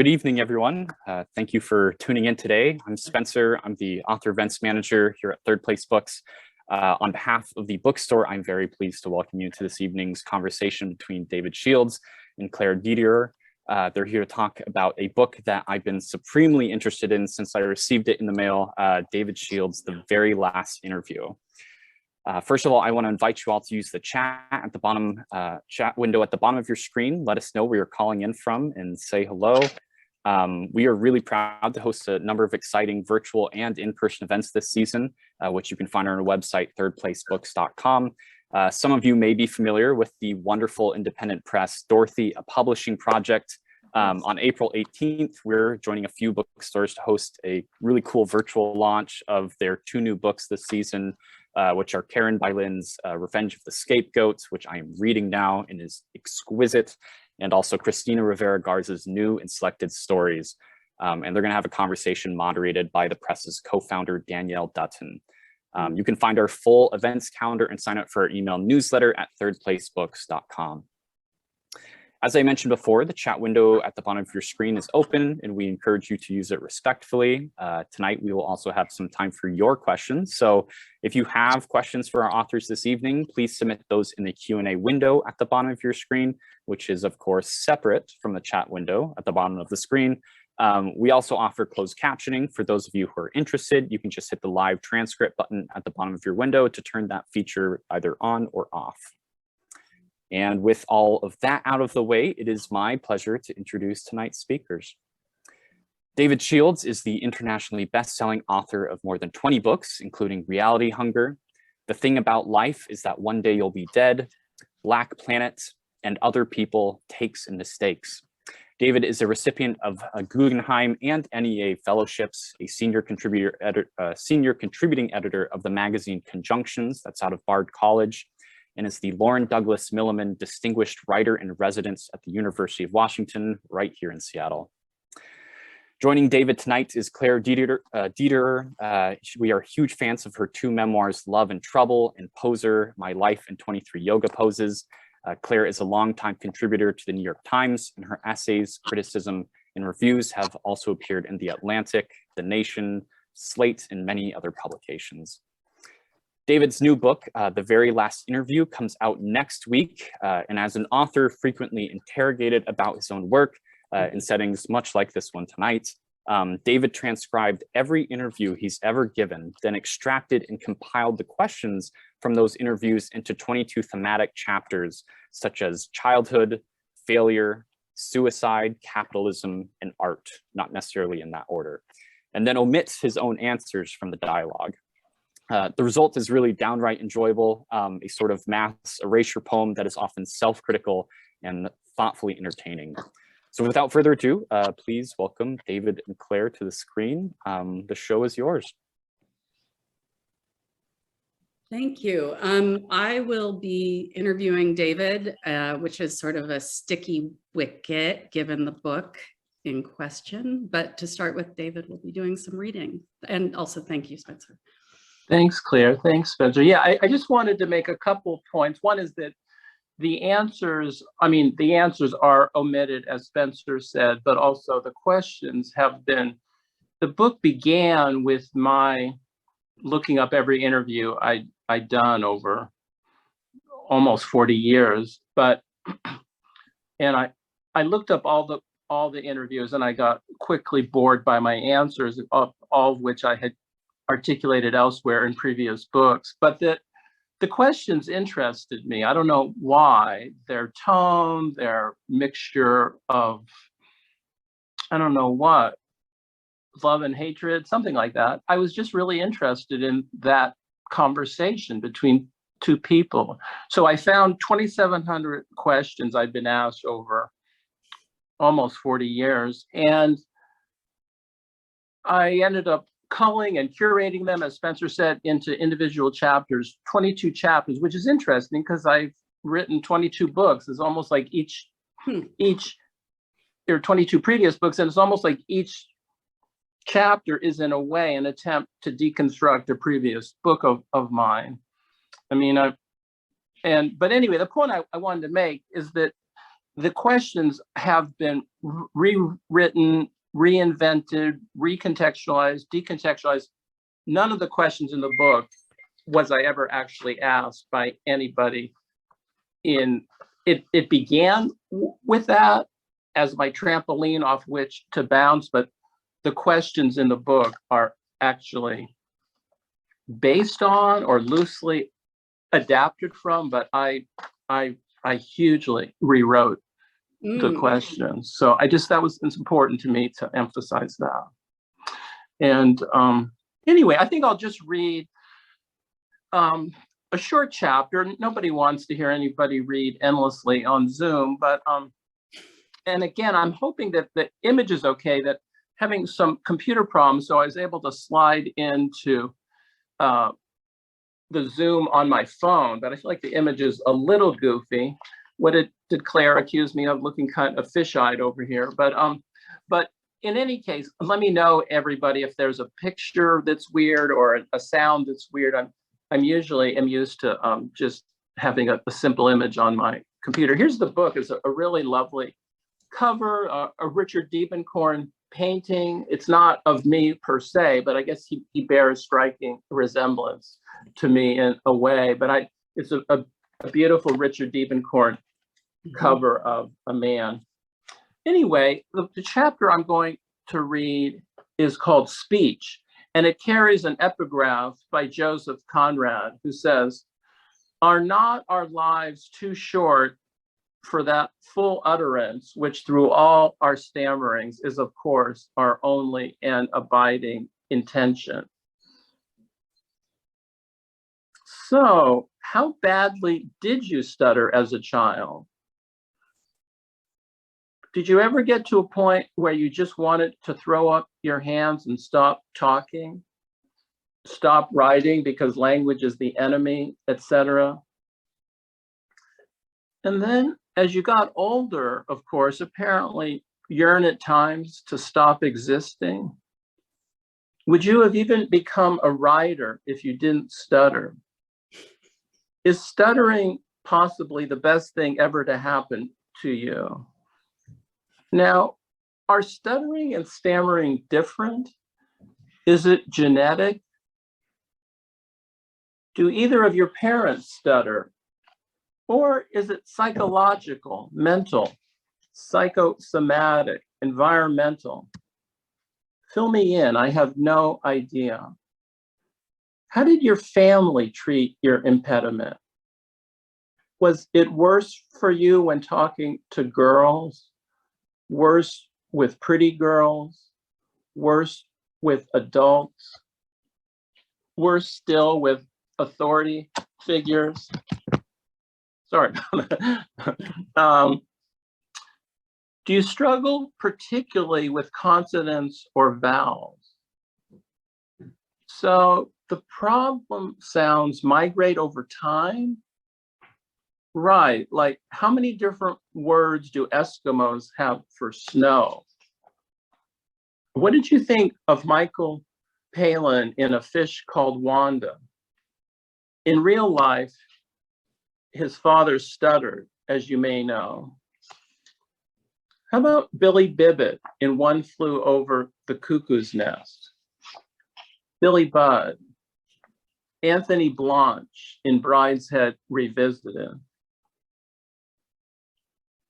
Good evening, everyone. Thank you for tuning in today. I'm Spencer. I'm the author events manager here at Third Place Books. On behalf of the bookstore, I'm very pleased to welcome you to this evening's conversation between David Shields and Claire Dederer. They're here to talk about a book that I've been supremely interested in since I received it in the mail, David Shields' The Very Last Interview. First of all, I want to invite you all to use the chat at the bottom, chat window at the bottom of your screen. Let us know where you're calling in from and say hello. We are really proud to host a number of exciting virtual and in-person events this season, which you can find on our website, thirdplacebooks.com. Some of you may be familiar with the wonderful independent press Dorothy, a publishing project. On April 18th, we're joining a few bookstores to host a really cool virtual launch of their 2 new books this season, which are Karen Bylin's Revenge of the Scapegoats, which I am reading now and is exquisite, and also Christina Rivera Garza's new and selected stories. And they're going to have a conversation moderated by the press's co-founder, Danielle Dutton. You can find our full events calendar and sign up for our email newsletter at thirdplacebooks.com. As I mentioned before, the chat window at the bottom of your screen is open, and we encourage you to use it respectfully. Tonight, we will also have some time for your questions. So if you have questions for our authors this evening, please submit those in the Q&A window at the bottom of your screen, which is, of course, separate from the chat window at the bottom of the screen. We also offer closed captioning. For those of you who are interested, you can just hit the live transcript button at the bottom of your window to turn that feature either on or off. And with all of that out of the way, it is my pleasure to introduce tonight's speakers. David Shields is the internationally best-selling author of more than 20 books, including Reality Hunger, The Thing About Life is That One Day You'll Be Dead, Black Planet, and Other People, Takes and Mistakes. David is a recipient of a Guggenheim and NEA fellowships, a senior contributing editor of the magazine Conjunctions, that's out of Bard College, and is the Lauren Douglas Milliman Distinguished Writer in Residence at the University of Washington, right here in Seattle. Joining David tonight is Claire Dederer. We are huge fans of her 2 memoirs, Love and Trouble and Poser, My Life in 23 Yoga Poses. Claire is a longtime contributor to the New York Times, and her essays, criticism, and reviews have also appeared in The Atlantic, The Nation, Slate, and many other publications. David's new book, The Very Last Interview, comes out next week, and as an author frequently interrogated about his own work in settings much like this one tonight, David transcribed every interview he's ever given, then extracted and compiled the questions from those interviews into 22 thematic chapters, such as childhood, failure, suicide, capitalism, and art, not necessarily in that order, and then omits his own answers from the dialogue. The result is really downright enjoyable, a sort of mass erasure poem that is often self-critical and thoughtfully entertaining. So without further ado, please welcome David and Claire to the screen. The show is yours. Thank you. I will be interviewing David, which is sort of a sticky wicket given the book in question. But to start with, David will be doing some reading. And also thank you, Spencer. Thanks, Claire. Thanks, Spencer. Yeah, I just wanted to make a couple points. One is that the answers are omitted, as Spencer said, but also the questions have been, the book began with my looking up every interview I'd done over almost 40 years, and I looked up all the interviews, and I got quickly bored by my answers, all of which I had articulated elsewhere in previous books, but the questions interested me. I don't know why. Their tone, their mixture of, I don't know what, love and hatred, something like that. I was just really interested in that conversation between 2 people. So I found 2,700 questions I'd been asked over almost 40 years, and I ended up culling and curating them, as Spencer said, into individual chapters, 22 chapters, which is interesting because I've written 22 books. It's almost like each, there are 22 previous books, and it's almost like each chapter is in a way an attempt to deconstruct a previous book of mine. I mean, but anyway, the point I wanted to make is that the questions have been rewritten, reinvented, recontextualized, decontextualized. None of the questions in the book was I ever actually asked by anybody. It began with that as my trampoline off which to bounce, but the questions in the book are actually based on or loosely adapted from, but I hugely rewrote the questions. So it's important to me to emphasize that. And anyway, I think I'll just read a short chapter. Nobody wants to hear anybody read endlessly on Zoom, but and again, I'm hoping that the image is okay, that having some computer problems, so I was able to slide into the Zoom on my phone, but I feel like the image is a little goofy. What did Claire accuse me of, looking kind of fish-eyed over here? But in any case, let me know, everybody, if there's a picture that's weird or a sound that's weird. I'm usually used to just having a simple image on my computer. Here's the book. It's a really lovely cover, a Richard Diebenkorn painting. It's not of me per se, but I guess he bears striking resemblance to me in a way. But it's a beautiful Richard Diebenkorn cover of a man. Anyway, the chapter I'm going to read is called Speech, and it carries an epigraph by Joseph Conrad, who says, "Are not our lives too short for that full utterance, which through all our stammerings is, of course, our only and abiding intention?" So, how badly did you stutter as a child? Did you ever get to a point where you just wanted to throw up your hands and stop talking, stop writing because language is the enemy, etc.? And then as you got older, of course, apparently yearn at times to stop existing. Would you have even become a writer if you didn't stutter? Is stuttering possibly the best thing ever to happen to you? Now, are stuttering and stammering different? Is it genetic? Do either of your parents stutter? Or is it psychological, mental, psychosomatic, environmental? Fill me in, I have no idea. How did your family treat your impediment? Was it worse for you when talking to girls? Worse with pretty girls? Worse with adults? Worse still with authority figures? Sorry about that. Do you struggle particularly with consonants or vowels? So the problem sounds migrate over time? Right, like how many different words do Eskimos have for snow? What did you think of Michael Palin in A Fish Called Wanda? In real life, his father stuttered, as you may know. How about Billy Bibbit in One Flew Over the Cuckoo's Nest? Billy Budd, Anthony Blanche in Brideshead Revisited.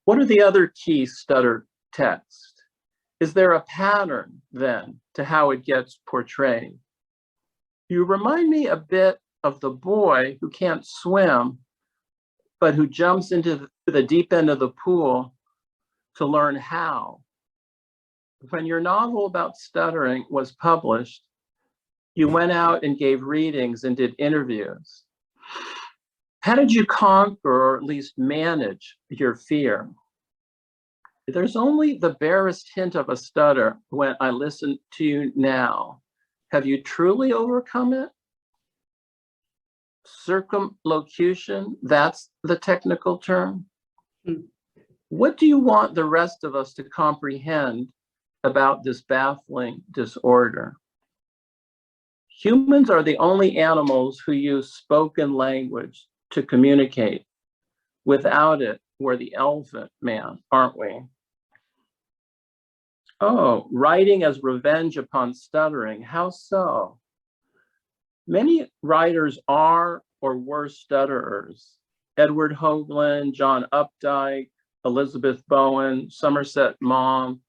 What are the other key stutter texts? Is there a pattern then to how it gets portrayed? You remind me a bit of the boy who can't swim, but who jumps into the deep end of the pool to learn how. When your novel about stuttering was published, you went out and gave readings and did interviews. How did you conquer, or at least manage, your fear? There's only the barest hint of a stutter when I listen to you now. Have you truly overcome it? Circumlocution, that's the technical term. What do you want the rest of us to comprehend about this baffling disorder? Humans are the only animals who use spoken language to communicate. Without it, we're the elephant man, aren't we? Oh, writing as revenge upon stuttering. How so? Many writers are or were stutterers. Edward Hoagland, John Updike, Elizabeth Bowen, Somerset Maugham,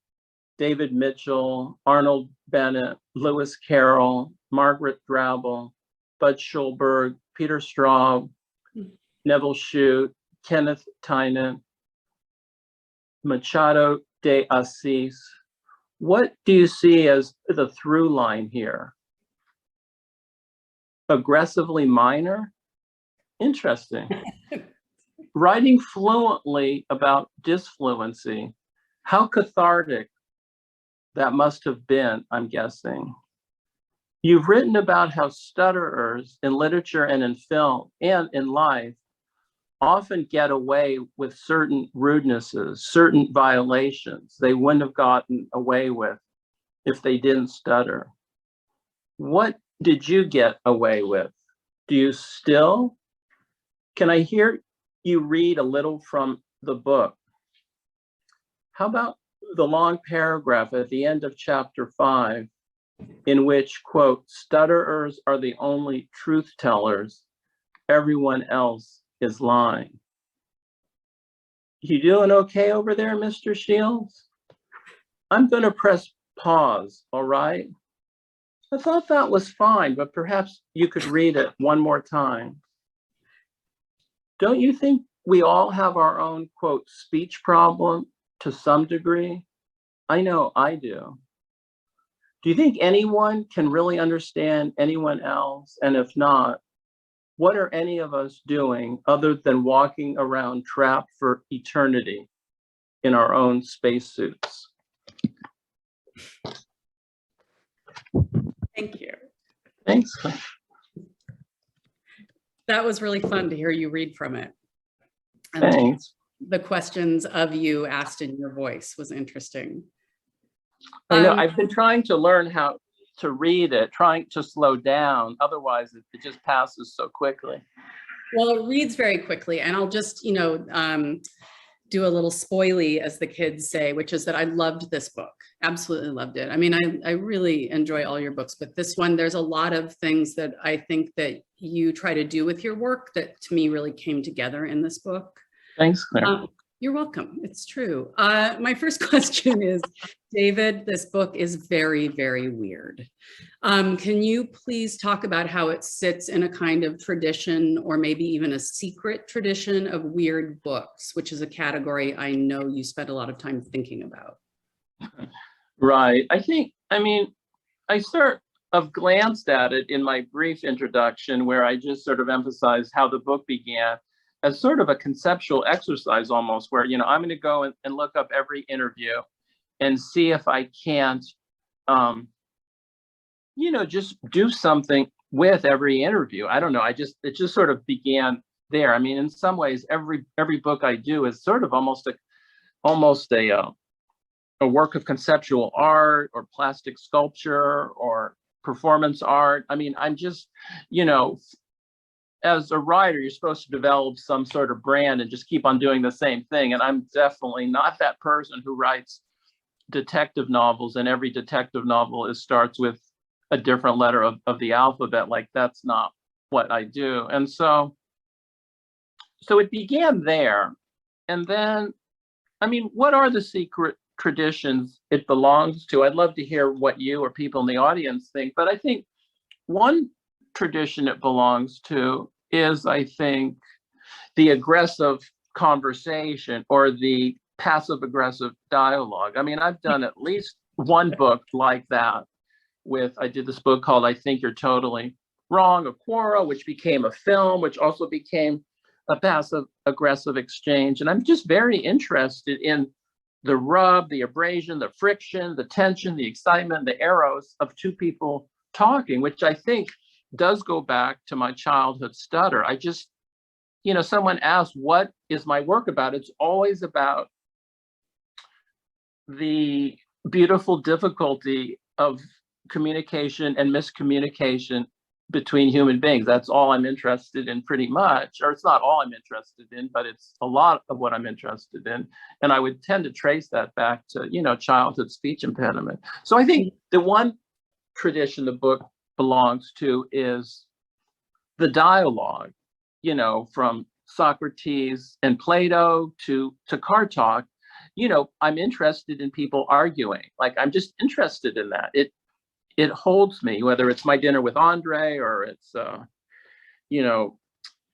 David Mitchell, Arnold Bennett, Lewis Carroll, Margaret Drabble, Bud Schulberg, Peter Straub, Neville Shute, Kenneth Tynan, Machado de Assis. What do you see as the through line here? Aggressively minor? Interesting. Writing fluently about disfluency. How cathartic that must have been, I'm guessing. You've written about how stutterers in literature and in film and in life often get away with certain rudenesses, certain violations they wouldn't have gotten away with if they didn't stutter. What did you get away with? Do you still? Can I hear you read a little from the book? How about the long paragraph at the end of chapter 5, in which, quote, stutterers are the only truth tellers, everyone else is lying. You doing okay over there, Mr. Shields? I'm going to press pause, all right? I thought that was fine, but perhaps you could read it one more time. Don't you think we all have our own, quote, speech problem to some degree? I know I do. Do you think anyone can really understand anyone else? And if not, what are any of us doing other than walking around trapped for eternity in our own spacesuits? Thank you. Thanks. That was really fun to hear you read from it. And Thanks. the questions of you asked in your voice was interesting. I know, I've been trying to learn how to read it, trying to slow down. Otherwise, it just passes so quickly. Well, it reads very quickly, and I'll just, do a little spoily, as the kids say, which is that I loved this book. Absolutely loved it. I mean, I really enjoy all your books, but this one, there's a lot of things that I think that you try to do with your work that to me really came together in this book. Thanks, Claire. You're welcome. It's true. My first question is, David, this book is very, very weird. Can you please talk about how it sits in a kind of tradition, or maybe even a secret tradition, of weird books, which is a category I know you spent a lot of time thinking about? Right. I sort of glanced at it in my brief introduction, where I just sort of emphasized how the book began as sort of a conceptual exercise almost, where, I'm going to go and look up every interview and see if I can't, just do something with every interview. I don't know. It just sort of began there. I mean, in some ways, every book I do is sort of almost a work of conceptual art or plastic sculpture or performance art. I mean, I'm just, as a writer, you're supposed to develop some sort of brand and just keep on doing the same thing. And I'm definitely not that person who writes detective novels, and every detective novel starts with a different letter of the alphabet. Like, that's not what I do. And so it began there. And then, what are the secret traditions it belongs to? I'd love to hear what you or people in the audience think. But I think one tradition it belongs to is, I think, the aggressive conversation or the passive aggressive dialogue. I mean, I've done at least one book like that I did this book called I Think You're Totally Wrong, a Quarrel, which became a film, which also became a passive aggressive exchange. And I'm just very interested in the rub, the abrasion, the friction, the tension, the excitement, the eros of two people talking, which I think does go back to my childhood stutter. I just, someone asked, what is my work about? It's always about the beautiful difficulty of communication and miscommunication between human beings. That's all I'm interested in pretty much, or it's not all I'm interested in, but it's a lot of what I'm interested in. And I would tend to trace that back to, childhood speech impediment. So I think the one tradition the book belongs to is the dialogue, from Socrates and Plato to car talk. I'm interested in people arguing. Like, I'm just interested in that. It holds me, whether it's My Dinner with Andre or it's,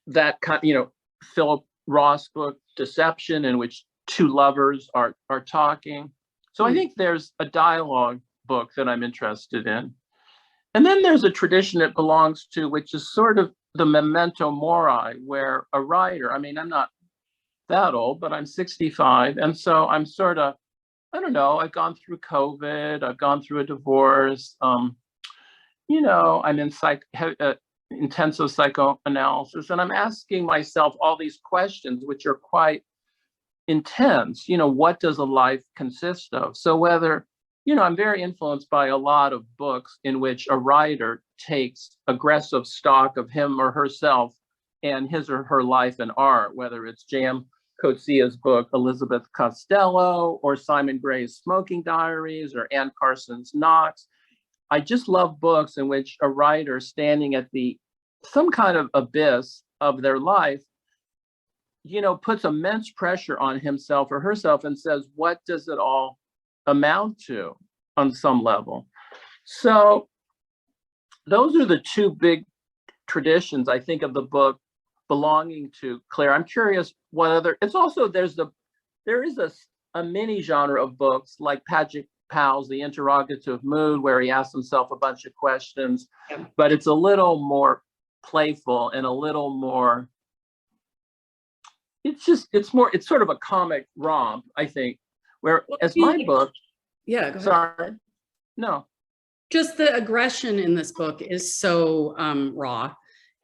that kind, Philip Roth's book, Deception, in which two lovers are talking. So I think there's a dialogue book that I'm interested in. And then there's a tradition it belongs to, which is sort of the memento mori, where a writer, I'm not that old, but I'm 65. And so I'm sort of, I don't know, I've gone through COVID, I've gone through a divorce, I'm in intensive psychoanalysis, and I'm asking myself all these questions, which are quite intense. What does a life consist of? So whether, I'm very influenced by a lot of books in which a writer takes aggressive stock of him or herself and his or her life and art, whether it's J.M. Coetzee's book, Elizabeth Costello, or Simon Gray's Smoking Diaries, or Anne Carson's Knox. I just love books in which a writer standing at some kind of abyss of their life, puts immense pressure on himself or herself and says, what does it all amount to on some level? So those are the two big traditions, I think, of the book belonging to Claire. I'm curious what other, it's also, there is a mini genre of books like Patrick Powell's The Interrogative Mood, where he asks himself a bunch of questions, but it's a little more playful and a little more, it's sort of a comic romp, I think, whereas my book, go ahead. Sorry, no. Just the aggression in this book is so raw.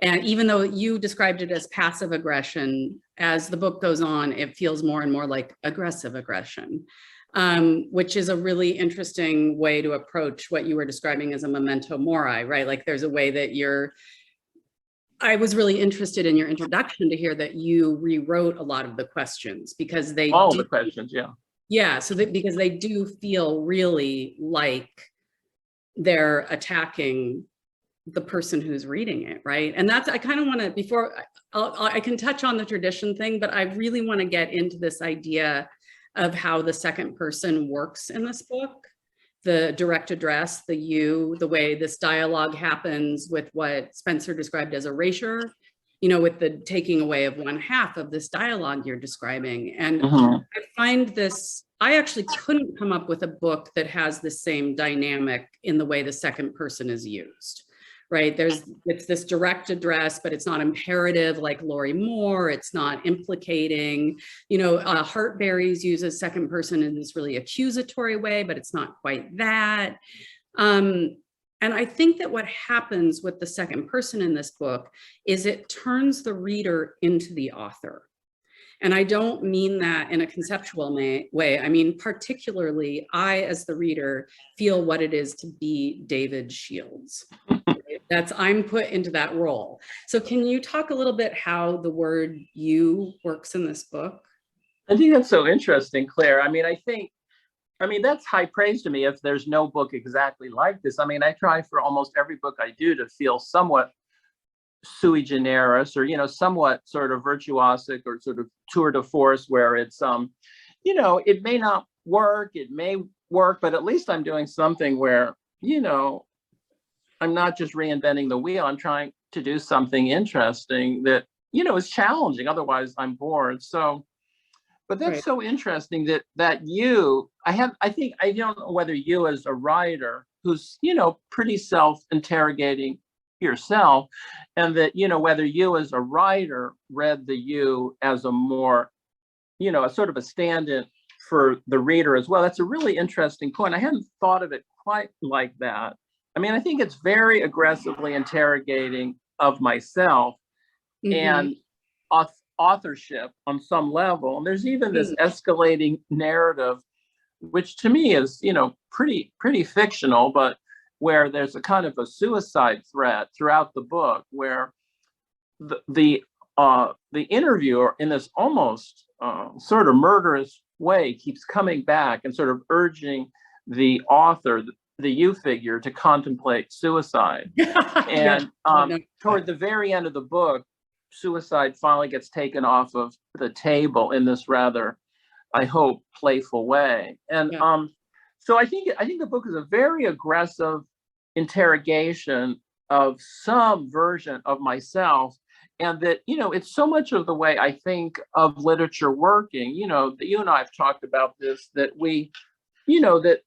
And even though you described it as passive aggression, as the book goes on, it feels more and more like aggressive aggression, which is a really interesting way to approach what you were describing as a memento mori, right? Like, there's a way that I was really interested in your introduction to hear that you rewrote a lot of the questions, because the questions, yeah. Yeah, because they do feel really like they're attacking the person who's reading it, right? And that's, I kind of want to, before I can touch on the tradition thing, but I really want to get into this idea of how the second person works in this book, the direct address, the you, the way this dialogue happens with what Spencer described as erasure, with the taking away of one half of this dialogue you're describing. And I find this, I actually couldn't come up with a book that has the same dynamic in the way the second person is used. Right? It's this direct address, but it's not imperative like Laurie Moore. It's not implicating. Heartberries uses second person in this really accusatory way, but it's not quite that. And I think that what happens with the second person in this book is it turns the reader into the author. And I don't mean that in a conceptual way. I mean, particularly, I, as the reader, feel what it is to be David Shields. I'm put into that role. So can you talk a little bit how the word you works in this book? I think that's so interesting, Claire. That's high praise to me if there's no book exactly like this. I try for almost every book I do to feel somewhat sui generis, or, somewhat sort of virtuosic or sort of tour de force, where it's, it may not work, it may work, but at least I'm doing something where, I'm not just reinventing the wheel. I'm trying to do something interesting that, is challenging. Otherwise, I'm bored. So, but that's right. So interesting that you, I don't know whether you as a writer who's, pretty self-interrogating yourself, and that, whether you as a writer read the you as a more, a sort of a stand-in for the reader as well. That's a really interesting point. I hadn't thought of it quite like that. I think it's very aggressively interrogating of myself and authorship on some level. And there's even this escalating narrative, which to me is, pretty fictional, but where there's a kind of a suicide threat throughout the book, where the interviewer, in this almost sort of murderous way, keeps coming back and sort of urging the author, the you figure, to contemplate suicide. And toward the very end of the book, suicide finally gets taken off of the table in this rather, I hope, playful way. And so I think the book is a very aggressive interrogation of some version of myself. And that, you know, it's so much of the way I think of literature working, you know, that you and I have talked about this, that we, you know, that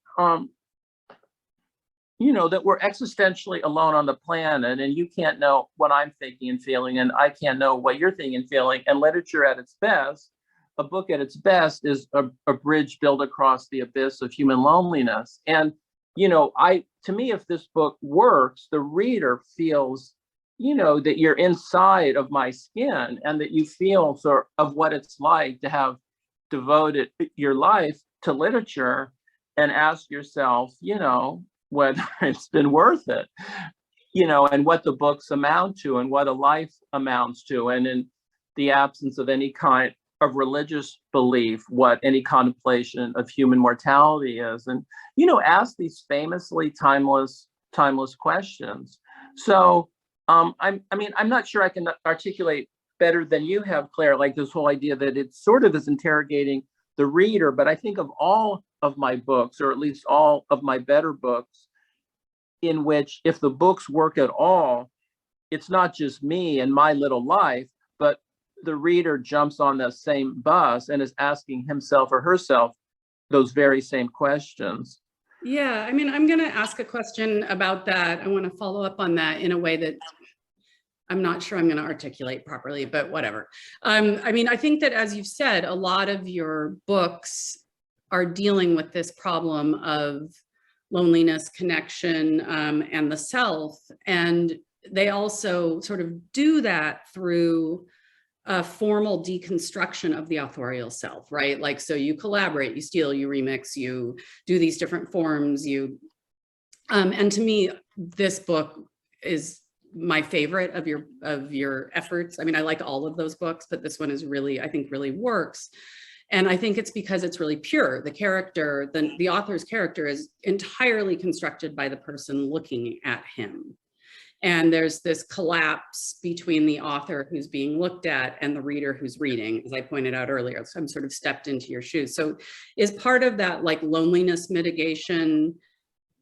we're existentially alone on the planet, and you can't know what I'm thinking and feeling, and I can't know what you're thinking and feeling. And literature at its best, a book at its best, is a bridge built across the abyss of human loneliness. And, you know, to me, if this book works, the reader feels, you know, that you're inside of my skin, and that you feel sort of what it's like to have devoted your life to literature, and ask yourself, you know, whether it's been worth it, you know, and what the books amount to, and what a life amounts to, and in the absence of any kind of religious belief, what any contemplation of human mortality is. And, you know, ask these famously timeless questions. So I'm not sure I can articulate better than you have, Claire, like this whole idea that it sort of is interrogating the reader. But I think of all of my books, or at least all of my better books, in which, if the books work at all, it's not just me and my little life, but the reader jumps on that same bus and is asking himself or herself those very same questions. Yeah, I mean, I'm going to ask a question about that. I want to follow up on that in a way that I'm not sure I'm going to articulate properly, but whatever. I mean, I think that, as you've said, a lot of your books are dealing with this problem of loneliness, connection, and the self. And they also sort of do that through a formal deconstruction of the authorial self, right? Like, so you collaborate, you steal, you remix, you do these different forms, and to me, this book is my favorite of your efforts. I mean, I like all of those books, but this one is really, I think, really works. And I think it's because it's really pure. The character, the author's character, is entirely constructed by the person looking at him. And there's this collapse between the author who's being looked at and the reader who's reading, as I pointed out earlier. So I'm sort of stepped into your shoes. So is part of that, like, loneliness mitigation,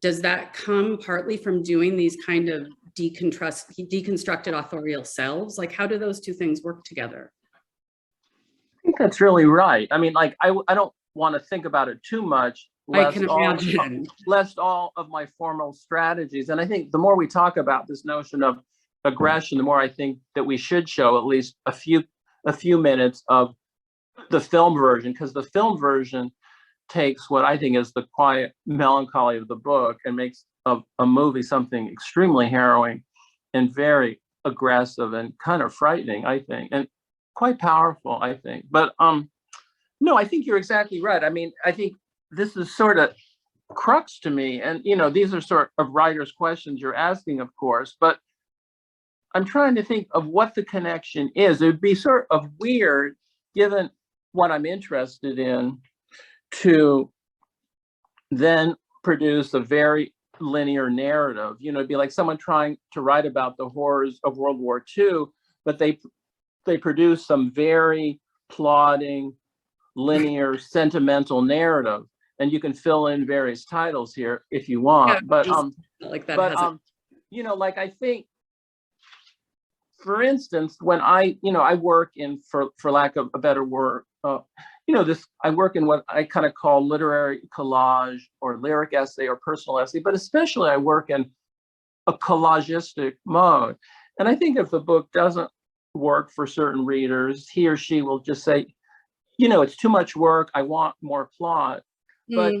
does that come partly from doing these kind of deconstructed authorial selves? Like, how do those two things work together? I think that's really right. I mean, like, I don't want to think about it too much, I can imagine. lest all of my formal strategies. And I think the more we talk about this notion of aggression, the more I think that we should show at least a few minutes of the film version, because the film version takes what I think is the quiet melancholy of the book and makes of a movie something extremely harrowing and very aggressive and kind of frightening, I think, and quite powerful, I think. But no, I think you're exactly right. I mean, I think this is sort of crux to me. And, you know, these are sort of writer's questions you're asking, of course, but I'm trying to think of what the connection is. It would be sort of weird, given what I'm interested in, to then produce a very linear narrative. You know, it'd be like someone trying to write about the horrors of World War II, but they produce some very plodding, linear, sentimental narrative. And you can fill in various titles here if you want. Yeah, but like that. You know, like, I think, for instance, when I work in, for lack of a better word, you know, I work in what I kind of call literary collage or lyric essay or personal essay, but especially I work in a collagistic mode. And I think if the book doesn't work for certain readers, he or she will just say, you know, it's too much work, I want more plot. But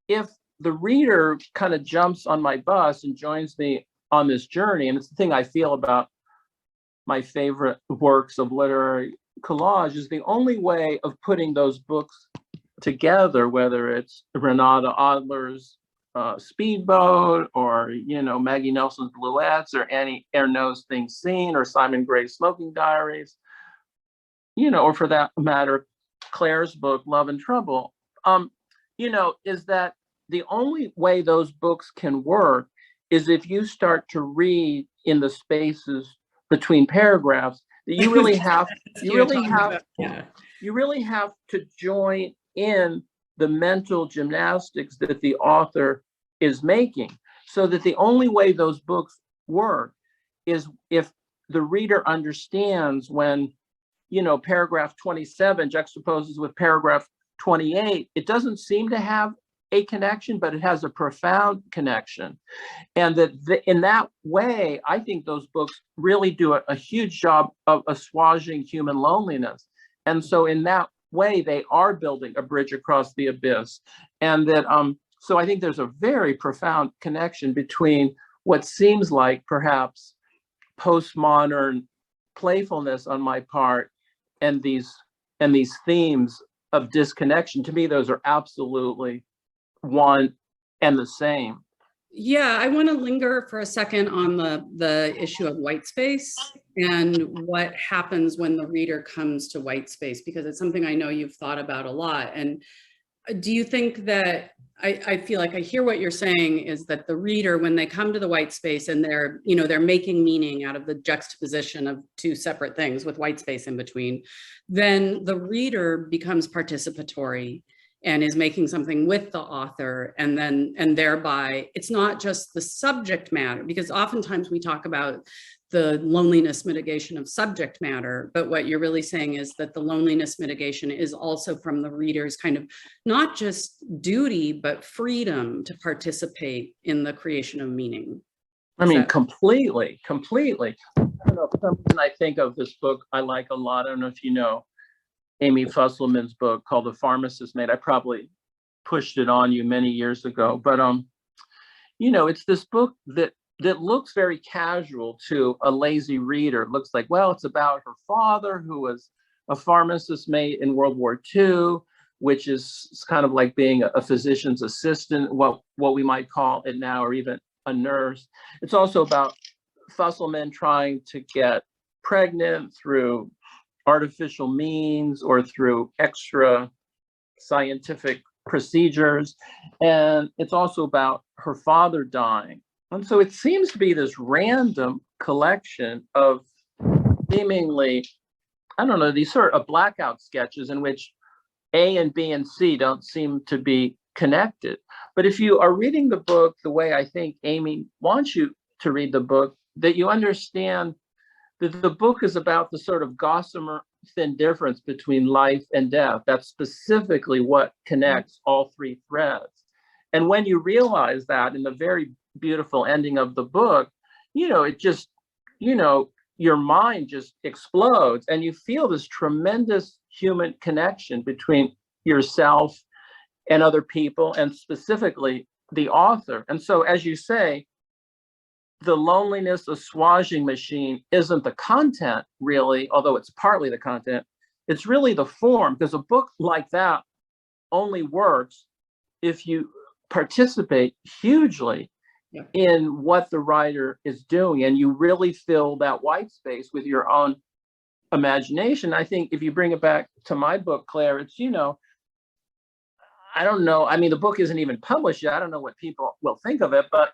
if the reader kind of jumps on my bus and joins me on this journey, and it's the thing I feel about my favorite works of literary collage, is the only way of putting those books together, whether it's Renata Adler's Speedboat, or, you know, Maggie Nelson's Bluettes, or Annie Ernaux's Things Seen, or Simon Gray's Smoking Diaries, you know, or for that matter, Claire's book, Love and Trouble, you know, is that the only way those books can work is if you start to read in the spaces between paragraphs, that you really have, you really have to join in the mental gymnastics that the author is making, so that the only way those books work is if the reader understands when, you know, paragraph 27 juxtaposes with paragraph 28, it doesn't seem to have a connection, but it has a profound connection. And that in that way, I think those books really do a huge job of assuaging human loneliness. And so in that way, they are building a bridge across the abyss. And that, so I think there's a very profound connection between what seems like perhaps postmodern playfulness on my part and these themes of disconnection. To me, those are absolutely one and the same. Yeah, I want to linger for a second on the issue of white space and what happens when the reader comes to white space, because it's something I know you've thought about a lot. And do you think that, I feel like I hear what you're saying is that the reader, when they come to the white space and they're, you know, they're making meaning out of the juxtaposition of two separate things with white space in between, then the reader becomes participatory and is making something with the author, and thereby it's not just the subject matter, because oftentimes we talk about the loneliness mitigation of subject matter, but what you're really saying is that the loneliness mitigation is also from the reader's kind of not just duty, but freedom to participate in the creation of meaning. I mean, completely. I don't know, for some reason I think of this book I like a lot. I don't know if you know Amy Fusselman's book called The Pharmacist's Maid. I probably pushed it on you many years ago, but you know, it's this book that looks very casual to a lazy reader. It looks like, well, it's about her father, who was a pharmacist's mate in World War II, which is kind of like being a physician's assistant, what we might call it now, or even a nurse. It's also about Fusselman trying to get pregnant through artificial means or through extra scientific procedures. And it's also about her father dying. And so it seems to be this random collection of seemingly, I don't know, these sort of blackout sketches in which A and B and C don't seem to be connected. But if you are reading the book the way I think Amy wants you to read the book, that you understand that the book is about the sort of gossamer thin difference between life and death. That's specifically what connects all three threads. And when you realize that in the very beautiful ending of the book, you know, it just, you know, your mind just explodes and you feel this tremendous human connection between yourself and other people, and specifically the author. And so, as you say, the loneliness assuaging machine isn't the content really, although it's partly the content, it's really the form, because a book like that only works if you participate hugely in what the writer is doing, and you really fill that white space with your own imagination. I think if you bring it back to my book, Claire, it's, you know, I don't know, I mean, the book isn't even published yet. I don't know what people will think of it, but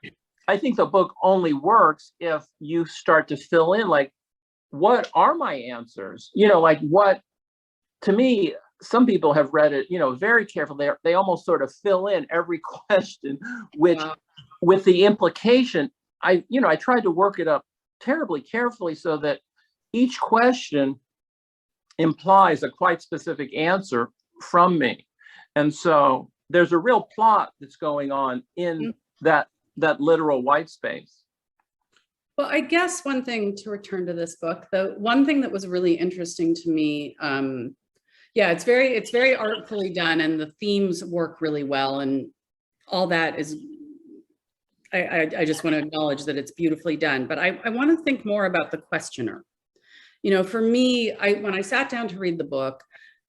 I think the book only works if you start to fill in, like, what are my answers? You know, like, what, to me, some people have read it, you know, very carefully. They almost sort of fill in every question, which with the implication, I tried to work it up terribly carefully so that each question implies a quite specific answer from me. And so there's a real plot that's going on in that literal white space. Well, I guess one thing, to return to this book, the one thing that was really interesting to me, yeah, it's very artfully done, and the themes work really well, and all that is, I just want to acknowledge that it's beautifully done. But I want to think more about the questioner. You know, for me, when I sat down to read the book,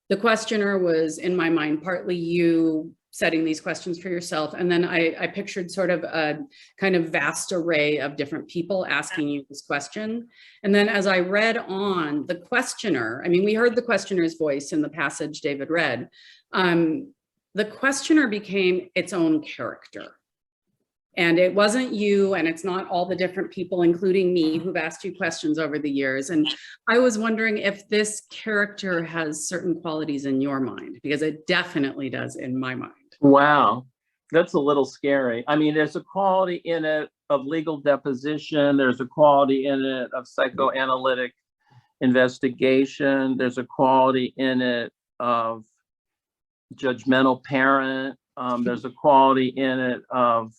the questioner was in my mind partly you setting these questions for yourself. And then I pictured sort of a kind of vast array of different people asking you this question. And then as I read on, the questioner, I mean, we heard the questioner's voice in the passage David read. The questioner became its own character. And it wasn't you, and it's not all the different people, including me, who've asked you questions over the years. And I was wondering if this character has certain qualities in your mind, because it definitely does in my mind. Wow, that's a little scary. I mean, there's a quality in it of legal deposition. There's a quality in it of psychoanalytic investigation. There's a quality in it of judgmental parent. There's a quality in it of,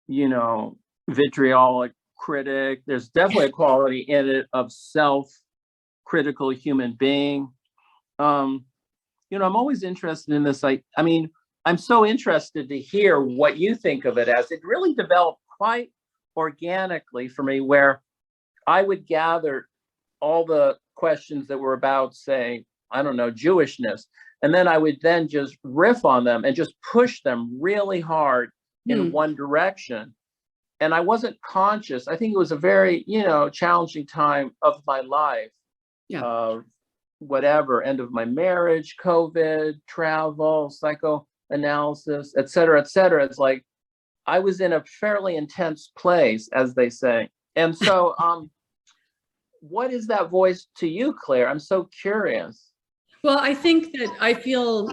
you know, vitriolic critic. There's definitely a quality in it of self-critical human being. You know, I'm always interested in this. I mean, I'm so interested to hear what you think of it as. It really developed quite organically for me, where I would gather all the questions that were about, say, I don't know, Jewishness. And then I would then just riff on them and just push them really hard in one direction. And I wasn't conscious. I think it was a very, you know, challenging time of my life. Yeah. Whatever, end of my marriage, COVID, travel, psychoanalysis, et cetera, et cetera. It's like I was in a fairly intense place, as they say. And so what is that voice to you, Claire? I'm so curious. Well, I think that I feel,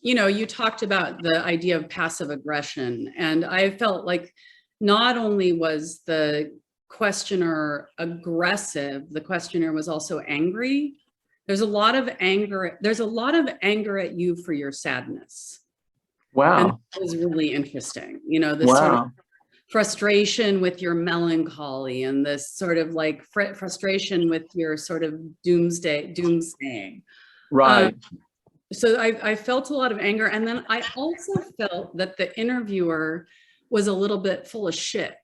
you know, you talked about the idea of passive aggression, and I felt like not only was the questioner aggressive, the questioner was also angry. There's a lot of anger. There's a lot of anger at you for your sadness. Wow. And that was really interesting. You know, this sort of frustration with your melancholy, and this sort of like frustration with your sort of doomsaying. Right. So I felt a lot of anger. And then I also felt that the interviewer was a little bit full of shit.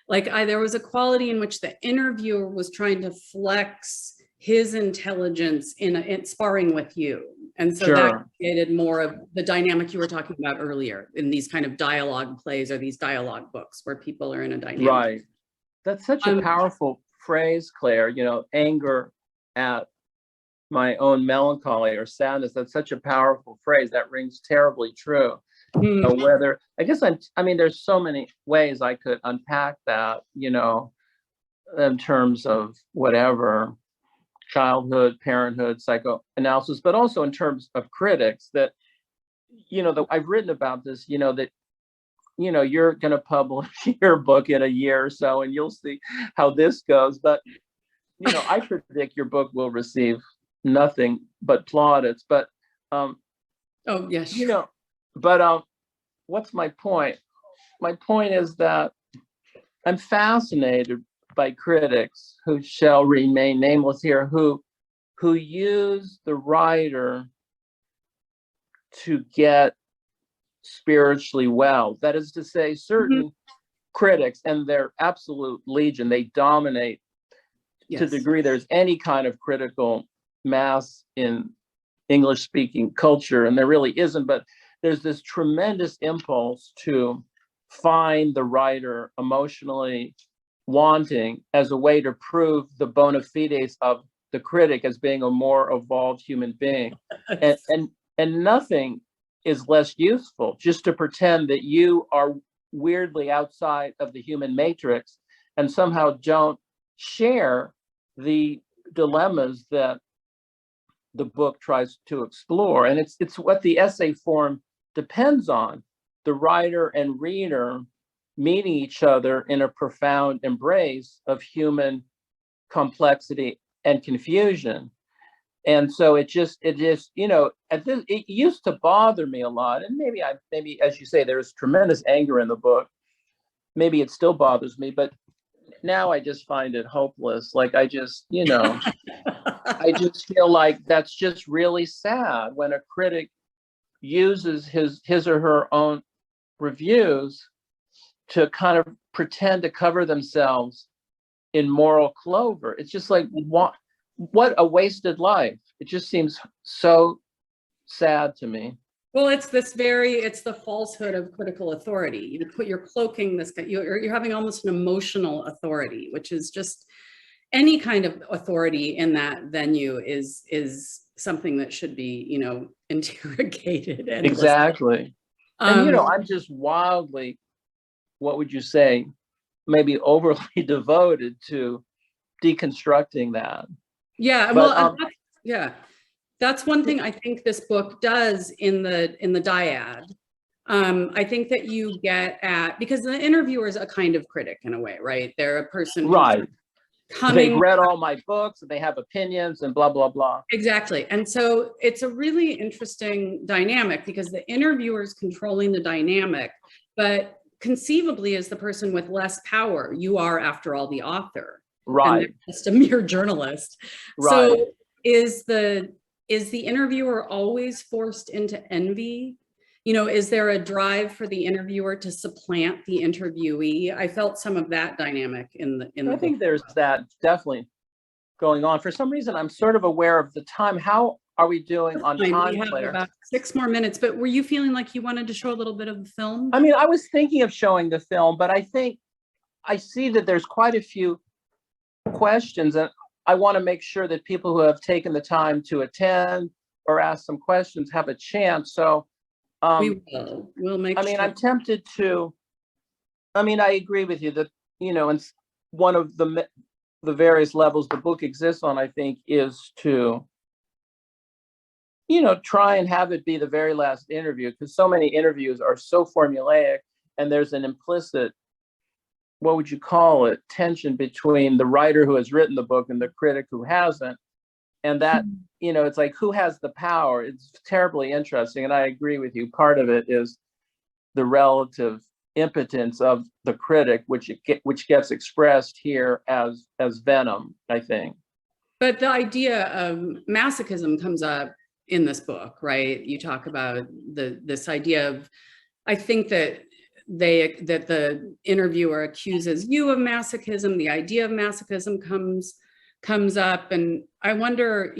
Like there was a quality in which the interviewer was trying to flex his intelligence in sparring with you. And so that created more of the dynamic you were talking about earlier in these kind of dialogue plays or these dialogue books where people are in a dynamic. Right. That's such a powerful phrase, Claire, you know, anger at my own melancholy or sadness. That's such a powerful phrase. That rings terribly true. Whether, I guess I mean, there's so many ways I could unpack that, you know, in terms of whatever, childhood, parenthood, psychoanalysis, but also in terms of critics that, you know, that I've written about this, you know, that, you know, you're going to publish your book in a year or so, and you'll see how this goes. But, you know, I predict your book will receive nothing but plaudits. But, oh, yes, you know, but what's my point? My point is that I'm fascinated by critics who shall remain nameless here, who use the writer to get spiritually well. That is to say, certain critics, and they're absolute legion, they dominate to the degree there's any kind of critical mass in English-speaking culture, and there really isn't, but there's this tremendous impulse to find the writer emotionally wanting as a way to prove the bona fides of the critic as being a more evolved human being. And nothing is less useful, just to pretend that you are weirdly outside of the human matrix and somehow don't share the dilemmas that the book tries to explore. And it's what the essay form depends on. The writer and reader meeting each other in a profound embrace of human complexity and confusion. And so it just, you know, it used to bother me a lot. And maybe as you say, there's tremendous anger in the book. Maybe it still bothers me, but now I just find it hopeless. Like I just, you know, I just feel like that's just really sad when a critic uses his or her own reviews to kind of pretend to cover themselves in moral clover. It's just like, what a wasted life. It just seems so sad to me. Well, it's the falsehood of critical authority. You're cloaking this, you're having almost an emotional authority, which is just any kind of authority in that venue is something that should be, interrogated. Exactly. And, I'm just wildly, what would you say, maybe overly devoted to deconstructing that. Yeah, but, that's one thing I think this book does in the dyad. I think that you get at, because the interviewer is a kind of critic in a way, right? They're a person right. They've read all my books and they have opinions and blah, blah, blah. Exactly. And so it's a really interesting dynamic because the interviewer is controlling the dynamic, but conceivably as the person with less power, you are, after all, the author. Right. And just a mere journalist. Right. So is the interviewer always forced into envy? Is there a drive for the interviewer to supplant the interviewee? I felt some of that dynamic in the I think there's that definitely going on. For some reason, I'm sort of aware of the time. How are we doing on time, we have Claire? about 6 more minutes, but were you feeling like you wanted to show a little bit of the film? I mean, I was thinking of showing the film, but I think I see that there's quite a few questions, and I want to make sure that people who have taken the time to attend or ask some questions have a chance. So we'll make sure. I'm tempted to, I agree with you that, and one of the various levels the book exists on, I think, is to, try and have it be the very last interview, because so many interviews are so formulaic, and there's an implicit, what would you call it, tension between the writer who has written the book and the critic who hasn't. And that, it's like, who has the power? It's terribly interesting. And I agree with you. Part of it is the relative impotence of the critic, which gets expressed here as venom, I think. But the idea of masochism comes up in this book, right? You talk about this idea of, I think that the interviewer accuses you of masochism. The idea of masochism comes up, and I wonder,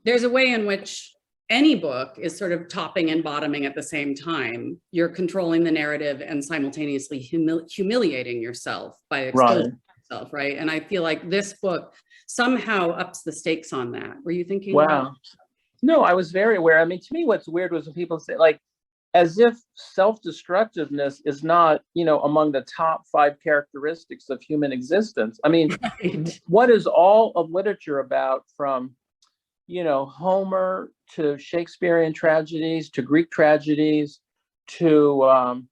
there's a way in which any book is sort of topping and bottoming at the same time. You're controlling the narrative and simultaneously humiliating yourself by exposing yourself, right? And I feel like this book somehow ups the stakes on that. Were you thinking? Wow. No, I was very aware. To me, what's weird was when people say, like, as if self-destructiveness is not, among the top 5 characteristics of human existence. Right. What is all of literature about, from, Homer to Shakespearean tragedies to Greek tragedies to,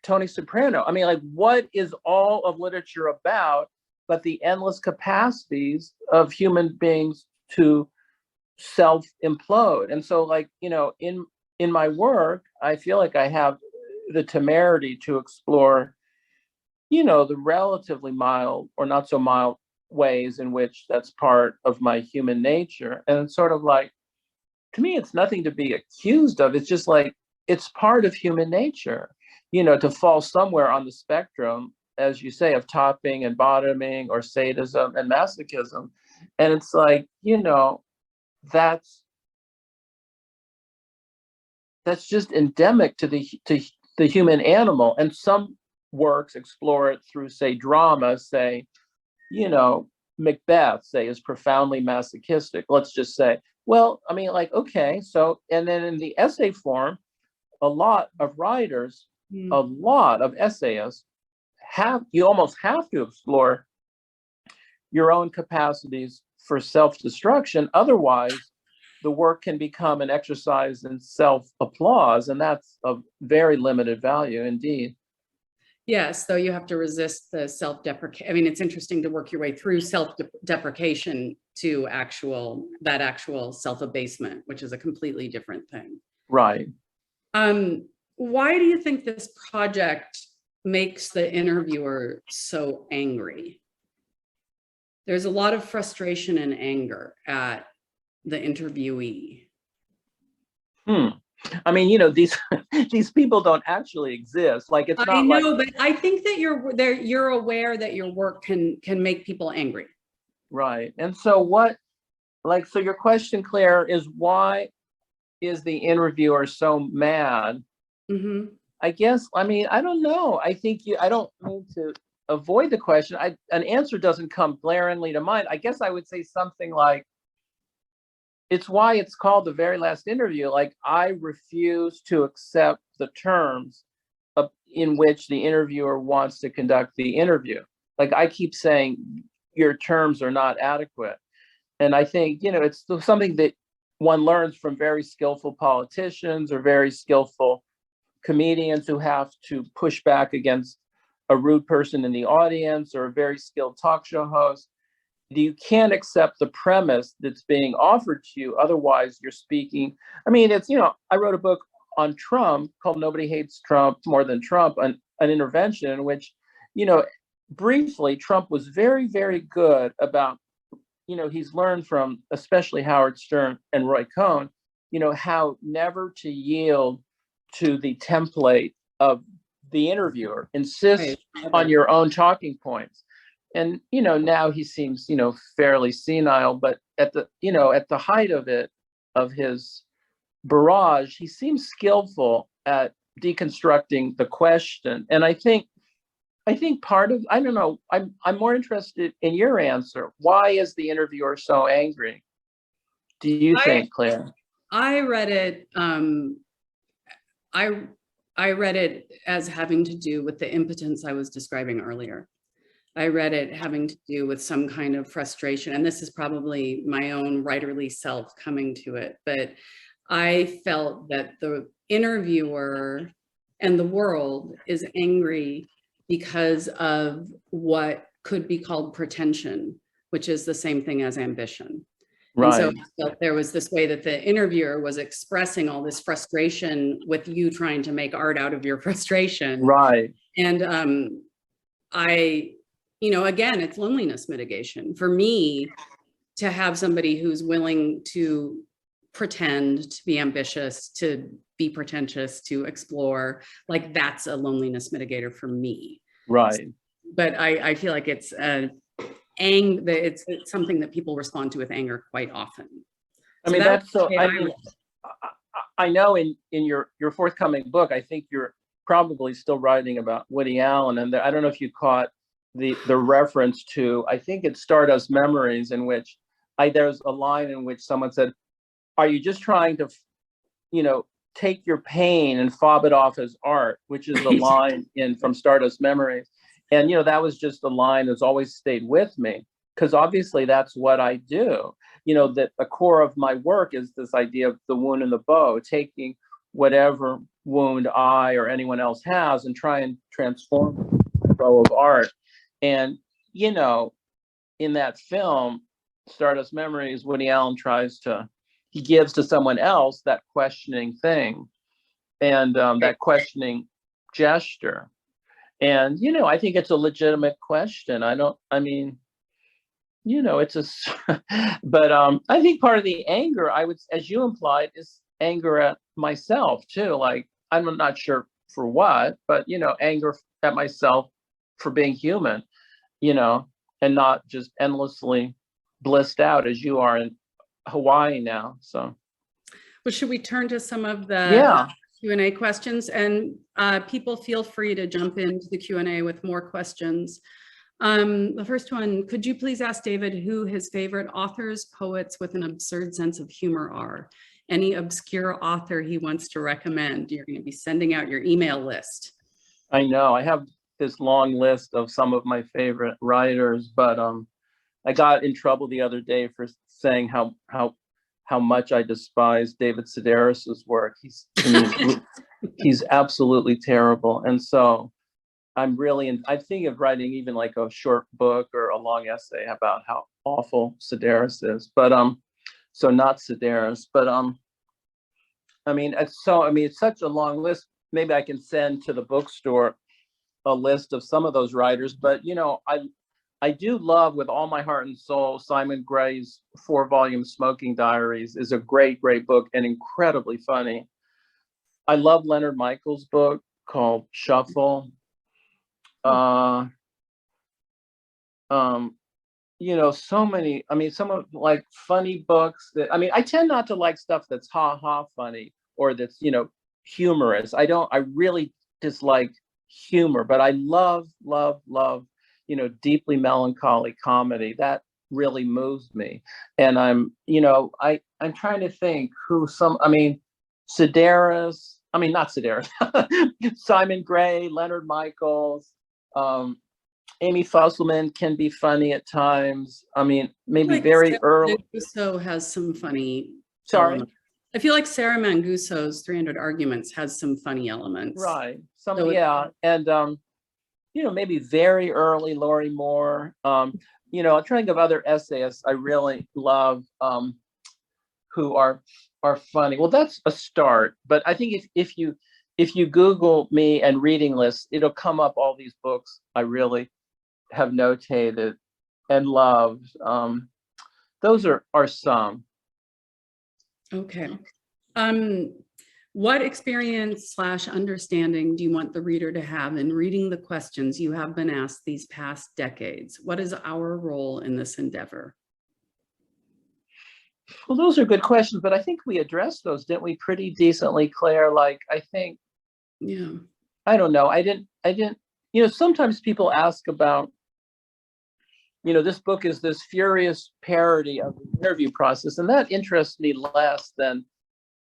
Tony Soprano? What is all of literature about but the endless capacities of human beings to self-implode? And so, in my work, I feel like I have the temerity to explore, the relatively mild or not so mild ways in which that's part of my human nature. And it's sort of like, to me, it's nothing to be accused of. It's just like, it's part of human nature, to fall somewhere on the spectrum, as you say, of topping and bottoming, or sadism and masochism. And it's like, that's just endemic to the human animal. And some works explore it through, say, drama. Say, Macbeth, say, is profoundly masochistic. Let's just say, well, okay, so, and then in the essay form, a lot of writers, a lot of essayists you almost have to explore your own capacities for self-destruction. Otherwise, the work can become an exercise in self-applause, and that's of very limited value indeed. Yes, though you have to resist the self-deprecation. It's interesting to work your way through self-deprecation to actual self-abasement, which is a completely different thing. Right. Why do you think this project makes the interviewer so angry? There's a lot of frustration and anger at the interviewee. These people don't actually exist. It's not. I know, but I think that you're aware that your work can make people angry. Right. And so what like, so your question, Claire, is why is the interviewer so mad? Mm-hmm. I guess, I mean, I don't know. I think I don't mean to avoid the question. An answer doesn't come glaringly to mind. I guess I would say something like, it's why it's called The Very Last Interview. Like, I refuse to accept the terms in which the interviewer wants to conduct the interview. Like, I keep saying, your terms are not adequate. And I think, you know, it's something that one learns from very skillful politicians or very skillful comedians who have to push back against a rude person in the audience, or a very skilled talk show host. You can't accept the premise that's being offered to you. Otherwise, you're speaking. I mean, it's, you know, I wrote a book on Trump called Nobody Hates Trump More Than Trump, an intervention in which, you know, briefly, Trump was very, very good about, you know, he's learned from especially Howard Stern and Roy Cohn, you know, how never to yield to the template of the interviewer. Insist on your own talking points. And, you know, now he seems, you know, fairly senile, but at the, you know, at the height of it, of his barrage, he seems skillful at deconstructing the question. And I think part of, I don't know, I'm more interested in your answer. Why is the interviewer so angry? Do you think, Claire? I read it, I read it as having to do with the impotence I was describing earlier. I read it having to do with some kind of frustration, and this is probably my own writerly self coming to it, but I felt that the interviewer and the world is angry because of what could be called pretension, which is the same thing as ambition. Right. And so I felt there was this way that the interviewer was expressing all this frustration with you trying to make art out of your frustration. Right. And you know, again, it's loneliness mitigation. For me, to have somebody who's willing to pretend, to be ambitious, to be pretentious, to explore, like, that's a loneliness mitigator for me. Right. But I feel like it's it's something that people respond to with anger quite often. I mean, that's so, I mean, I know in your forthcoming book, I think you're probably still writing about Woody Allen, and I don't know if you caught the reference to, I think it's Stardust Memories, in which there's a line in which someone said, are you just trying to, you know, take your pain and fob it off as art, which is the line from Stardust Memories. And, you know, that was just a line that's always stayed with me, because obviously that's what I do. You know, that the core of my work is this idea of the wound and the bow, taking whatever wound I or anyone else has and try and transform the bow of art. And, you know, in that film, Stardust Memories, Woody Allen he gives to someone else that questioning thing and that questioning gesture. And, you know, I think it's a legitimate question. I mean, you know, but I think part of the anger, as you implied, is anger at myself too. Like, I'm not sure for what, but, you know, anger at myself for being human, you know, and not just endlessly blissed out as you are in Hawaii now. So, well, should we turn to some of the Q&A questions? And people feel free to jump into the Q&A with more questions. The first one, could you please ask David who his favorite authors, poets with an absurd sense of humor are? Any obscure author he wants to recommend? You're going to be sending out your email list. I know, I have this long list of some of my favorite writers, but I got in trouble the other day for saying how much I despise David Sedaris's work. He's absolutely terrible. And so I'm thinking of writing even like a short book or a long essay about how awful Sedaris is. But so not Sedaris, but I mean, it's such a long list. Maybe I can send to the bookstore a list of some of those writers, but, you know, I do love with all my heart and soul, Simon Gray's 4-volume Smoking Diaries is a great, great book and incredibly funny. I love Leonard Michael's book called Shuffle. so many, some of like funny books that, I tend not to like stuff that's ha funny or that's, humorous. I really dislike humor, but I love, deeply melancholy comedy. That really moves me. And I'm trying to think Sedaris, not Sedaris, Simon Gray, Leonard Michaels, Amy Fusselman can be funny at times. Maybe like very Sarah early. Manguso has some funny Sorry. elements. I feel like Sarah Manguso's 300 Arguments has some funny elements. Right. So And maybe very early Laurie Moore. I'm trying to think of other essayists I really love who are funny. Well, that's a start. But I think if you Google me and reading lists, it'll come up all these books I really have notated and loved. Those are some. Okay. What experience / understanding do you want the reader to have in reading the questions you have been asked these past decades? What is our role in this endeavor? Well, those are good questions, but I think we addressed those, didn't we, pretty decently, Claire? Like, I think, Yeah. I don't know. I didn't, sometimes people ask about, this book is this furious parody of the interview process, and that interests me less than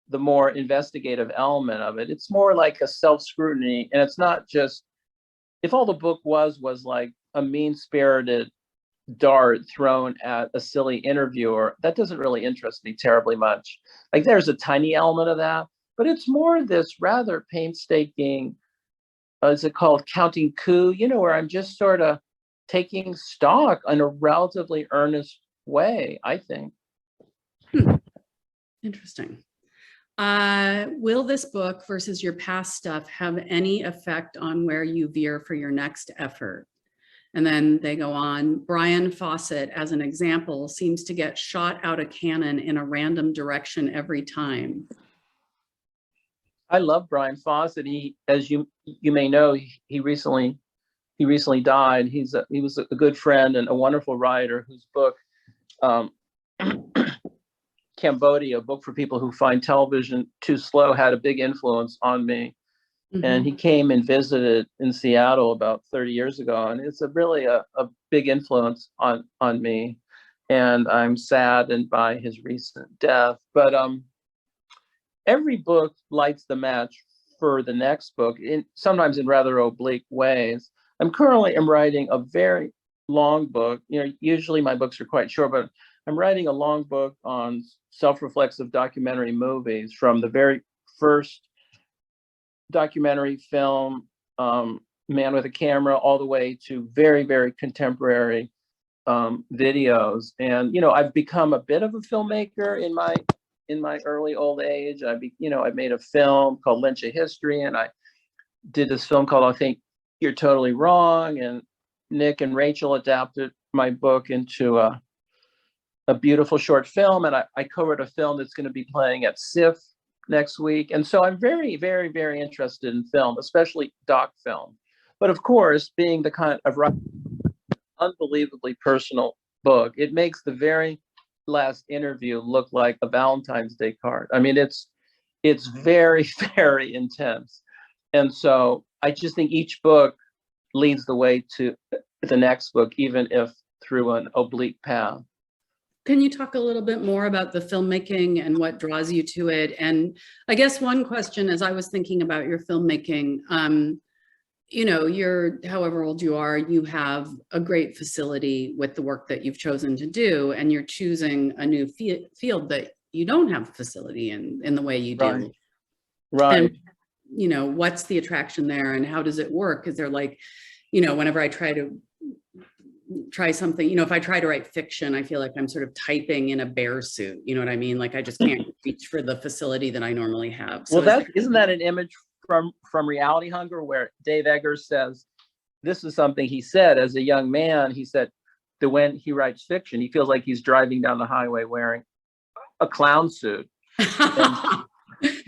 the more investigative element of it. It's more like a self-scrutiny, and it's not just, if all the book was like a mean-spirited dart thrown at a silly interviewer, that doesn't really interest me terribly much. Like, there's a tiny element of that, but it's more this rather painstaking, is it called counting coup, where I'm just sort of taking stock in a relatively earnest way, I think. Interesting. Will this book versus your past stuff have any effect on where you veer for your next effort? And then they go on, Brian Fawcett, as an example, seems to get shot out of cannon in a random direction every time. I love Brian Fawcett. He, as you may know, he recently died. He was a good friend and a wonderful writer whose book, Cambodia, a book for people who find television too slow, had a big influence on me. Mm-hmm. And he came and visited in Seattle about 30 years ago, and it's really a big influence on me. And I'm saddened by his recent death. But every book lights the match for the next book, sometimes in rather oblique ways. I'm currently writing a very long book. Usually my books are quite short, but I'm writing a long book on self-reflexive documentary movies, from the very first documentary film, Man with a Camera, all the way to very, very contemporary videos. And I've become a bit of a filmmaker in my early old age. I made a film called Lynch of History, and I did this film called I Think You're Totally Wrong. And Nick and Rachel adapted my book into a beautiful short film, and I co-wrote a film that's going to be playing at SIFF next week. And so I'm very, very, very interested in film, especially doc film. But of course, being the kind of unbelievably personal book, it makes the very last interview look like a Valentine's Day card. It's very, very intense. And so I just think each book leads the way to the next book, even if through an oblique path. Can you talk a little bit more about the filmmaking and what draws you to it? And I guess one question, as I was thinking about your filmmaking, you're however old you are, you have a great facility with the work that you've chosen to do, and you're choosing a new field that you don't have a facility in the way you do. Right. And, what's the attraction there, and how does it work? Is there like, whenever I try something, if I try to write fiction, I feel like I'm sort of typing in a bear suit. You know what I mean? Like I just can't reach for the facility that I normally have. So isn't that an image from Reality Hunger, where Dave Eggers says, this is something he said as a young man. He said that when he writes fiction, he feels like he's driving down the highway wearing a clown suit.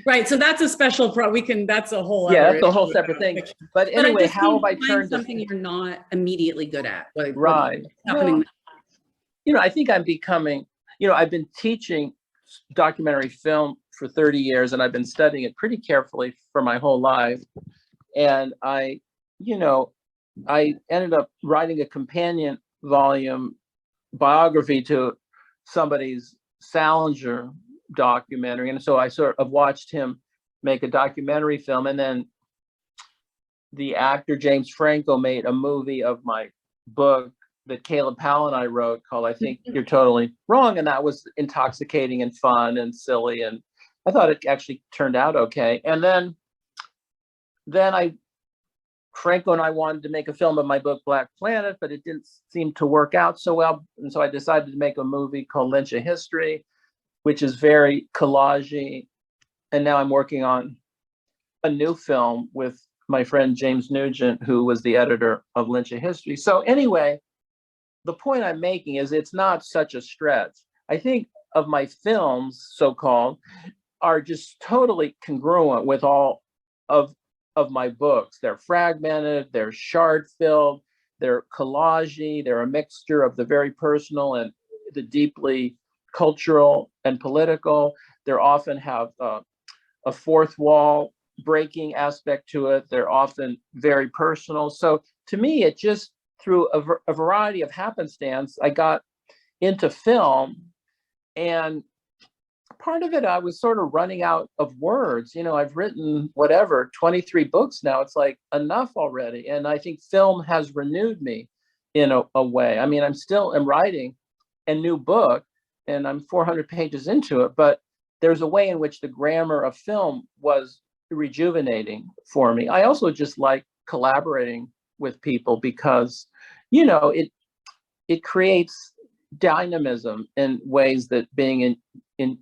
Right. So that's a special that's a whole other that's a whole separate thing. But anyway, how have I turned something you're not immediately good at? Like, right. Happening? I think I'm becoming, I've been teaching documentary film for 30 years, and I've been studying it pretty carefully for my whole life. And I ended up writing a companion volume biography to somebody's Salinger documentary. And so I sort of watched him make a documentary film. And then the actor James Franco made a movie of my book that Caleb Powell and I wrote called I Think You're Totally Wrong. And that was intoxicating and fun and silly. And I thought it actually turned out okay. And then Franco and I wanted to make a film of my book, Black Planet, but it didn't seem to work out so well. And so I decided to make a movie called Lynch of History, which is very collagey. And now I'm working on a new film with my friend James Nugent, who was the editor of Lynch of History. So anyway, the point I'm making is it's not such a stretch. I think of my films, so-called, are just totally congruent with all of my books. They're fragmented, they're shard-filled, they're collagey, they're a mixture of the very personal and the deeply cultural and political. They often have a fourth wall breaking aspect to it. They're often very personal. So to me, it just, through a variety of happenstance, I got into film, and part of it, I was sort of running out of words. I've written 23 books now. It's like enough already. And I think film has renewed me in a way. I mean, I'm writing a new book, and I'm 400 pages into it, but there's a way in which the grammar of film was rejuvenating for me. I also just like collaborating with people because, it creates dynamism in ways that being in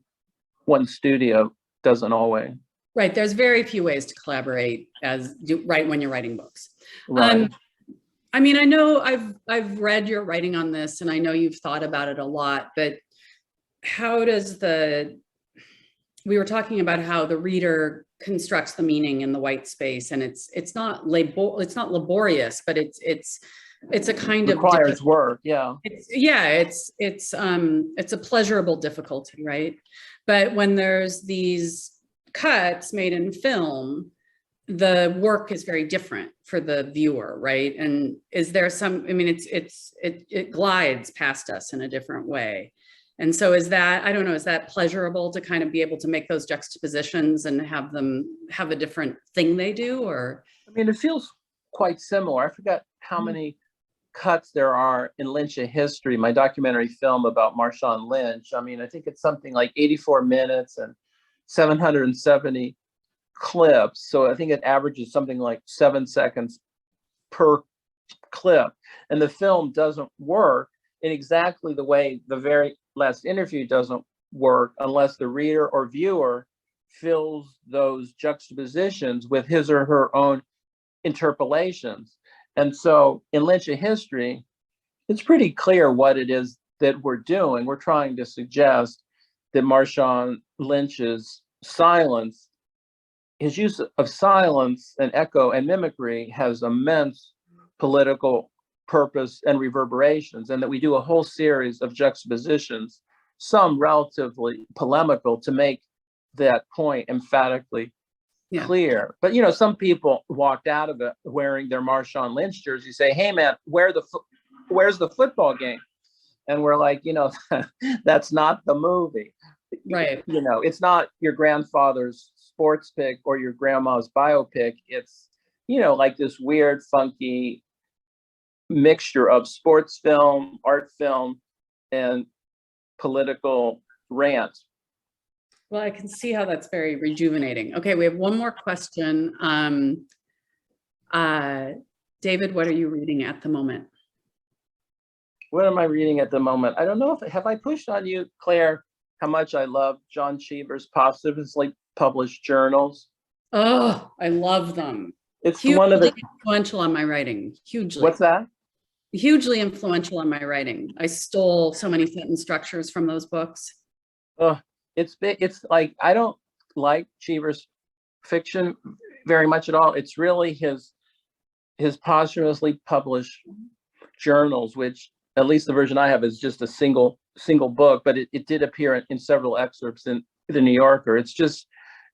one studio doesn't always. Right. There's very few ways to collaborate when you're writing books. Right. I mean, I know I've read your writing on this, and I know you've thought about it a lot, but how does we were talking about how the reader constructs the meaning in the white space, and it's not laborious, but it's a kind of requires work. Yeah. It's a pleasurable difficulty, right? But when there's these cuts made in film, the work is very different for the viewer, right? And is there it glides past us in a different way. And so is that pleasurable to kind of be able to make those juxtapositions and have them have a different thing they do? Or I mean, it feels quite similar. I forgot how many cuts there are in Lynch of History, my documentary film about Marshawn Lynch. I mean, I think it's something like 84 minutes and 770 clips. So I think it averages something like 7 seconds per clip. And the film doesn't work in exactly the way the very last interview doesn't work unless the reader or viewer fills those juxtapositions with his or her own interpolations. And so in Lynch of History, it's pretty clear what it is that we're doing. We're trying to suggest that Marshawn Lynch's silence, his use of silence and echo and mimicry has immense political purpose and reverberations, and that we do a whole series of juxtapositions, some relatively polemical, to make that point emphatically clear. But some people walked out of it wearing their Marshawn Lynch jersey, say, "Hey man, where's the football game?" And we're like, that's not the movie, right? It's not your grandfather's sports pick or your grandma's biopic. It's like this weird, funky mixture of sports film, art film, and political rant. Well, I can see how that's very rejuvenating. Okay, we have one more question. David, what are you reading at the moment? What am I reading at the moment? I don't know have I pushed on you, Claire, how much I love John Cheever's posthumously published journals. Oh, I love them. It's hugely one of the influential on my writing. Hugely. What's that? Hugely influential on my writing. I stole so many sentence structures from those books. Oh, it's like, I don't like Cheever's fiction very much at all. It's really his posthumously published journals, which at least the version I have is just a single book, but it did appear in several excerpts in the New Yorker. It's just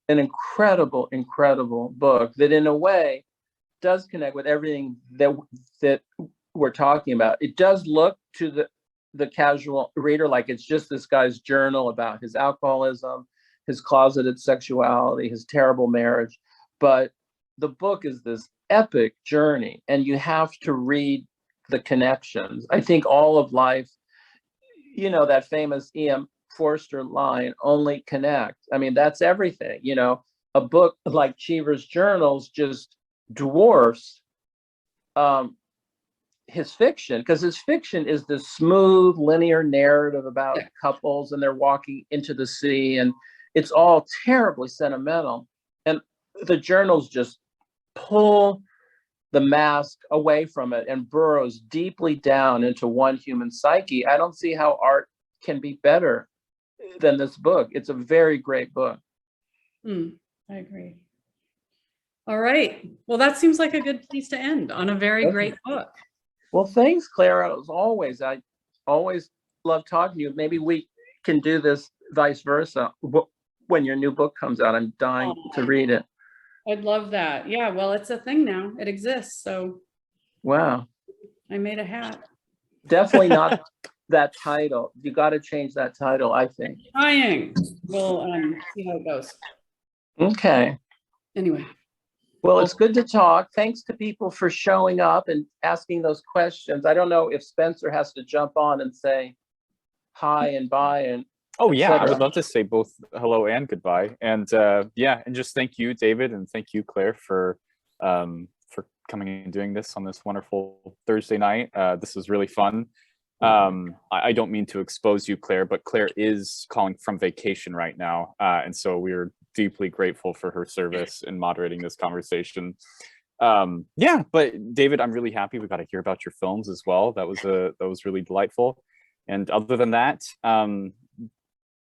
an incredible book that in a way does connect with everything that we're talking about. It does look to the casual reader like it's just this guy's journal about his alcoholism, his closeted sexuality, his terrible marriage. But the book is this epic journey, and you have to read the connections. I think all of life, you know, that famous E.M. Forster line, only connect. I mean, that's everything. You know, a book like Cheever's journals just dwarfs his fiction, because his fiction is this smooth linear narrative about couples and they're walking into the sea, and it's all terribly sentimental. And the journals just pull the mask away from it and burrows deeply down into one human psyche. I don't see how art can be better than this book. It's a very great book. I agree. All right. Well, that seems like a good place to end, on a very great book. Well, thanks, Claire. As always, I always love talking to you. Maybe we can do this vice versa when your new book comes out. I'm dying to read it. I'd love that. Yeah, well, it's a thing now. It exists. So wow. I made a hat. Definitely not that title. You got to change that title, I think. Trying. We'll see how it goes. Okay. Anyway. Well, it's good to talk. Thanks to people for showing up and asking those questions. I don't know if Spencer has to jump on and say hi and bye and oh yeah, I would love to say both hello and goodbye. And yeah, and just thank you, David, and thank you, Claire, for coming and doing this on this wonderful Thursday night. This was really fun. I don't mean to expose you, Claire, but Claire is calling from vacation right now, and so we're deeply grateful for her service in moderating this conversation. Yeah, but David, I'm really happy we got to hear about your films as well. That was really delightful. And other than that,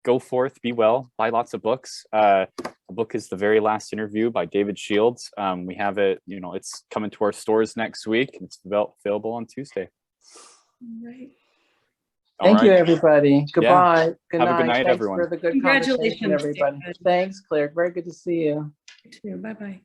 go forth, be well, buy lots of books. The book is The Very Last Interview by David Shields. We have it, you know, it's coming to our stores next week, and it's available on Tuesday. Right. Thank you, everybody. Goodbye. Yeah. Good Have night. a good night, Thanks everyone. for the good Congratulations, conversation, everybody. David. Thanks, Claire. Very good to see you. You too. Bye-bye.